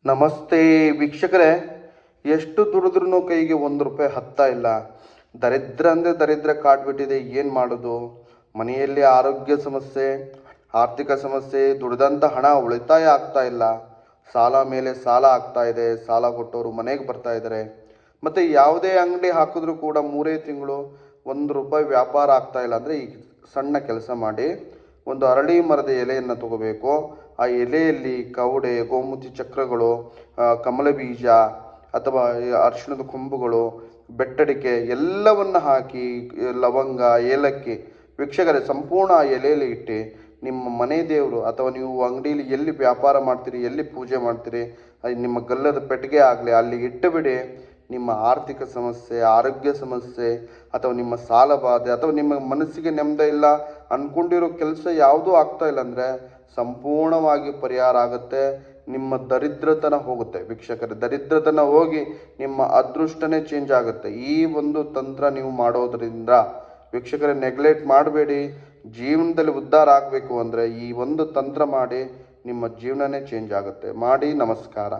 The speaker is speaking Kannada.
ನಮಸ್ತೆ ವೀಕ್ಷಕರೇ. ಎಷ್ಟು ದುಡಿದ್ರೂ ಕೈಗೆ ₹1 ಹತ್ತಾ ಇಲ್ಲ. ದರಿದ್ರ ಅಂದರೆ ದರಿದ್ರ ಕಾಡ್ಬಿಟ್ಟಿದೆ. ಏನು ಮಾಡೋದು? ಮನೆಯಲ್ಲಿ ಆರೋಗ್ಯ ಸಮಸ್ಯೆ, ಆರ್ಥಿಕ ಸಮಸ್ಯೆ, ದುಡಿದಂಥ ಹಣ ಉಳಿತಾಯ ಆಗ್ತಾ ಇಲ್ಲ, ಸಾಲ ಮೇಲೆ ಸಾಲ ಆಗ್ತಾ ಇದೆ, ಸಾಲ ಕೊಟ್ಟವರು ಮನೆಗೆ ಬರ್ತಾ ಇದ್ದಾರೆ. ಮತ್ತು ಯಾವುದೇ ಅಂಗಡಿ ಹಾಕಿದ್ರೂ ಕೂಡ 3 ತಿಂಗಳು ₹1 ವ್ಯಾಪಾರ ಆಗ್ತಾ ಇಲ್ಲ. ಅಂದರೆ ಈಗ ಸಣ್ಣ ಕೆಲಸ ಮಾಡಿ ಒಂದು ಅರಳಿ ಮರದ ಎಲೆಯನ್ನು ತಗೋಬೇಕು. ಆ ಎಲೆಯಲ್ಲಿ ಕವಡೆ, ಗೋಮೂತಿ ಚಕ್ರಗಳು, ಕಮಲ ಬೀಜ ಅಥವಾ ಅರಿಶಿಣದ ಕೊಂಬುಗಳು, ಬೆಟ್ಟಡಿಕೆ ಎಲ್ಲವನ್ನು ಹಾಕಿ, ಲವಂಗ, ಏಲಕ್ಕಿ, ವೀಕ್ಷಕರೇ ಸಂಪೂರ್ಣ ಆ ಎಲೆಯಲ್ಲಿ ಇಟ್ಟು ನಿಮ್ಮ ಮನೆ ದೇವರು ಅಥವಾ ನೀವು ಅಂಗಡಿಯಲ್ಲಿ ಎಲ್ಲಿ ವ್ಯಾಪಾರ ಮಾಡ್ತೀರಿ, ಎಲ್ಲಿ ಪೂಜೆ ಮಾಡ್ತೀರಿ, ನಿಮ್ಮ ಗಲ್ಲದ ಪೆಟ್ಟಿಗೆ ಆಗಲಿ ಅಲ್ಲಿ ಇಟ್ಟುಬಿಡಿ. ನಿಮ್ಮ ಆರ್ಥಿಕ ಸಮಸ್ಯೆ, ಆರೋಗ್ಯ ಸಮಸ್ಯೆ ಅಥವಾ ನಿಮ್ಮ ಸಾಲ ಬಾಧೆ ಅಥವಾ ನಿಮ್ಮ ಮನಸ್ಸಿಗೆ ನೆಮ್ಮದಿ ಇಲ್ಲ, ಅಂದ್ಕೊಂಡಿರೋ ಕೆಲಸ ಯಾವುದೂ ಆಗ್ತಾ ಇಲ್ಲ ಅಂದರೆ ಸಂಪೂರ್ಣವಾಗಿ ಪರಿಹಾರ ಆಗುತ್ತೆ. ನಿಮ್ಮ ದರಿದ್ರತನ ಹೋಗುತ್ತೆ ವೀಕ್ಷಕರೇ. ದರಿದ್ರತನ ಹೋಗಿ ನಿಮ್ಮ ಅದೃಷ್ಟನೇ ಚೇಂಜ್ ಆಗುತ್ತೆ. ಈ ಒಂದು ತಂತ್ರ ನೀವು ಮಾಡೋದ್ರಿಂದ ವೀಕ್ಷಕರೇ ನೆಗ್ಲೆಕ್ಟ್ ಮಾಡಬೇಡಿ. ಜೀವನದಲ್ಲಿ ಉದ್ಧಾರ ಆಗಬೇಕು ಅಂದರೆ ಈ ಒಂದು ತಂತ್ರ ಮಾಡಿ, ನಿಮ್ಮ ಜೀವನನೇ ಚೇಂಜ್ ಆಗುತ್ತೆ. ಮಾಡಿ. ನಮಸ್ಕಾರ.